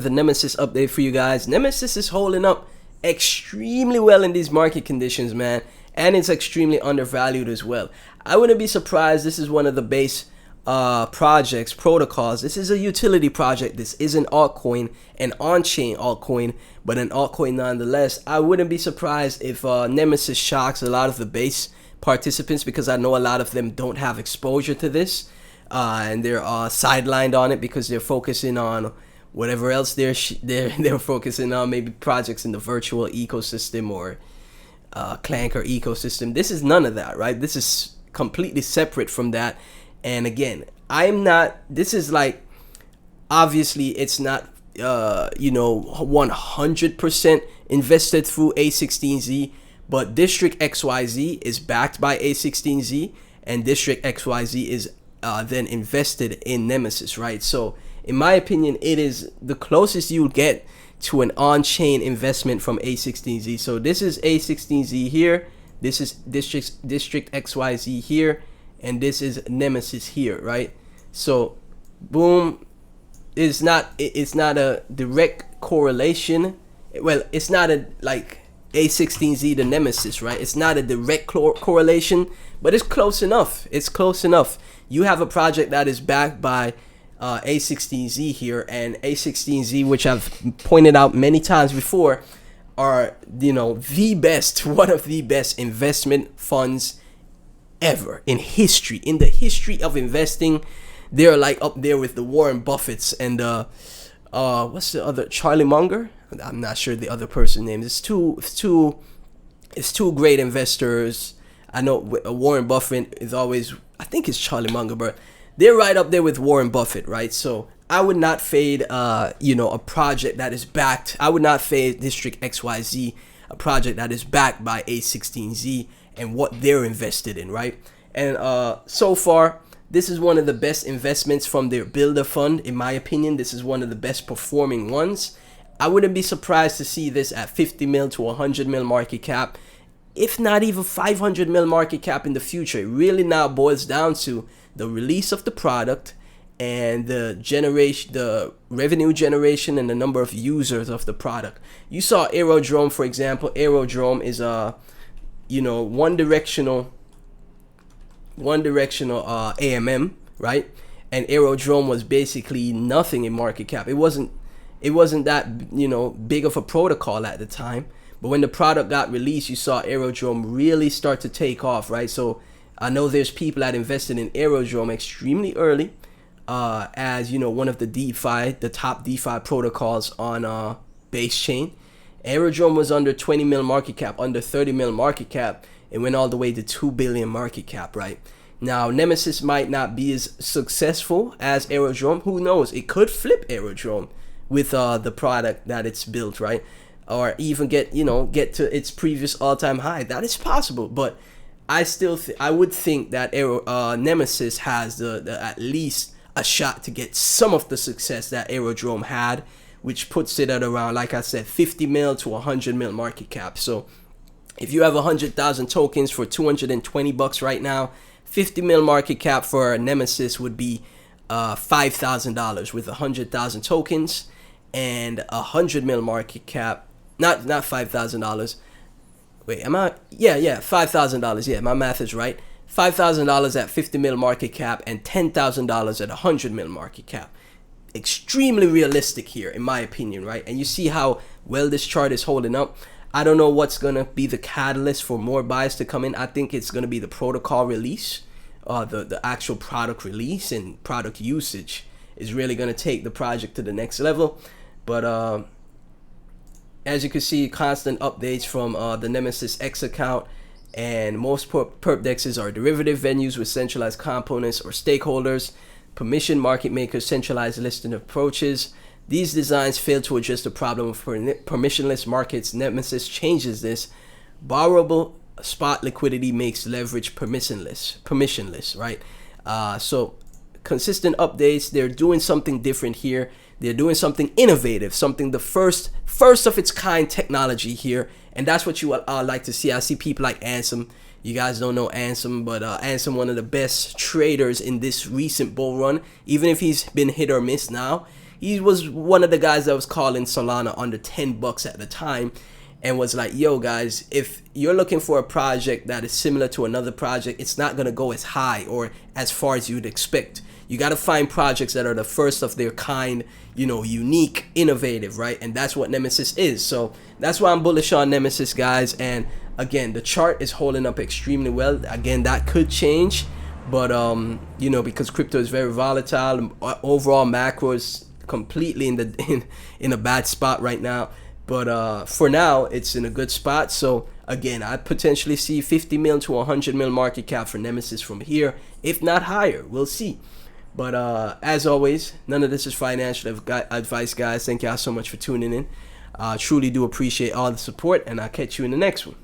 another Nemesis update for you guys. Nemesis is holding up extremely well in these market conditions, man, and it's extremely undervalued as well. I wouldn't be surprised. This is one of the base protocols. This is a utility project. This is an altcoin, an on-chain altcoin, but an altcoin nonetheless. I wouldn't be surprised if Nemesis shocks a lot of the base participants, because I know a lot of them don't have exposure to this, and they're sidelined on it because they're focusing on whatever else they're focusing on, maybe projects in the virtual ecosystem or Clanker ecosystem. This is none of that, right? This is completely separate from that. And again, this is like, obviously it's not 100% invested through A16Z, but District XYZ is backed by A16Z, and District XYZ is then invested in Nemesis, right? So in my opinion, it is the closest you'll get to an on-chain investment from A16Z. So this is A16Z here, this is District XYZ here, and this is Nemesis here, right? So boom, it's not a direct correlation. Well, it's not a like A16Z to Nemesis, right? It's not a direct correlation, but it's close enough. It's close enough. You have a project that is backed by A16Z here, and A16Z, which I've pointed out many times before, are the best, one of the best investment funds ever in history. In the history of investing, they're like up there with the Warren Buffetts and what's the other, Charlie Munger? I'm not sure the other person's name. It's two great investors. I know Warren Buffett is always, I think it's Charlie Munger, but they're right up there with Warren Buffett, right? So I would not fade a project that is backed. I would not fade District XYZ, a project that is backed by A16Z and what they're invested in, right? And so far, this is one of the best investments from their builder fund. In my opinion, this is one of the best performing ones. I wouldn't be surprised to see this at 50 mil to 100 mil market cap, if not even 500 mil market cap in the future. It really now boils down to the release of the product and the revenue generation and the number of users of the product. You saw Aerodrome, for example. Aerodrome is one directional AMM, right? And Aerodrome was basically nothing in market cap. It wasn't that big of a protocol at the time, but when the product got released, you saw Aerodrome really start to take off, right? So I know there's people that invested in Aerodrome extremely early, as one of the top DeFi protocols on base chain. Aerodrome was under 20 mil market cap, under 30 mil market cap. It went all the way to 2 billion market cap, right? Now, Nemesis might not be as successful as Aerodrome. Who knows? It could flip Aerodrome with the product that it's built, right? Or even get to its previous all-time high. That is possible, but I would think that Nemesis has the at least a shot to get some of the success that Aerodrome had, which puts it at around, like I said, 50 mil to 100 mil market cap. So if you have 100,000 tokens for $220 right now, 50 mil market cap for Nemesis would be $5,000 with 100,000 tokens, and 100 mil market cap, not $5,000. Wait, $5,000. Yeah, my math is right. $5,000 at 50 mil market cap and $10,000 at 100 mil market cap. Extremely realistic here, in my opinion, right? And you see how well this chart is holding up. I don't know what's going to be the catalyst for more buys to come in. I think it's going to be the protocol release, the actual product release and product usage is really going to take the project to the next level. But as you can see, constant updates from the Nemesis X account, and most perp dexes are derivative venues with centralized components or stakeholders, permission market makers, centralized listing approaches. These designs fail to address the problem of permissionless markets. Nemesis changes this. Borrowable spot liquidity makes leverage permissionless, right? So consistent updates. They're doing something different here. They're doing something innovative, something the first of its kind technology here, and that's what you like to see. I see people like Ansem. You guys don't know Ansem, but Ansem, one of the best traders in this recent bull run. Even if he's been hit or miss now, he was one of the guys that was calling Solana under $10 at the time, and was like, yo guys, if you're looking for a project that is similar to another project, it's not going to go as high or as far as you'd expect. You got to find projects that are the first of their kind, you know, unique, innovative, right? And that's what Nemesis is. So that's why I'm bullish on Nemesis, guys. And again, the chart is holding up extremely well. Again, that could change, but you know, because crypto is very volatile, overall macro is completely in a bad spot right now. But for now, it's in a good spot. So again, I potentially see 50 mil to 100 mil market cap for Nemesis from here, if not higher. We'll see. But as always, none of this is financial advice, guys. Thank y'all so much for tuning in. Truly do appreciate all the support, and I'll catch you in the next one.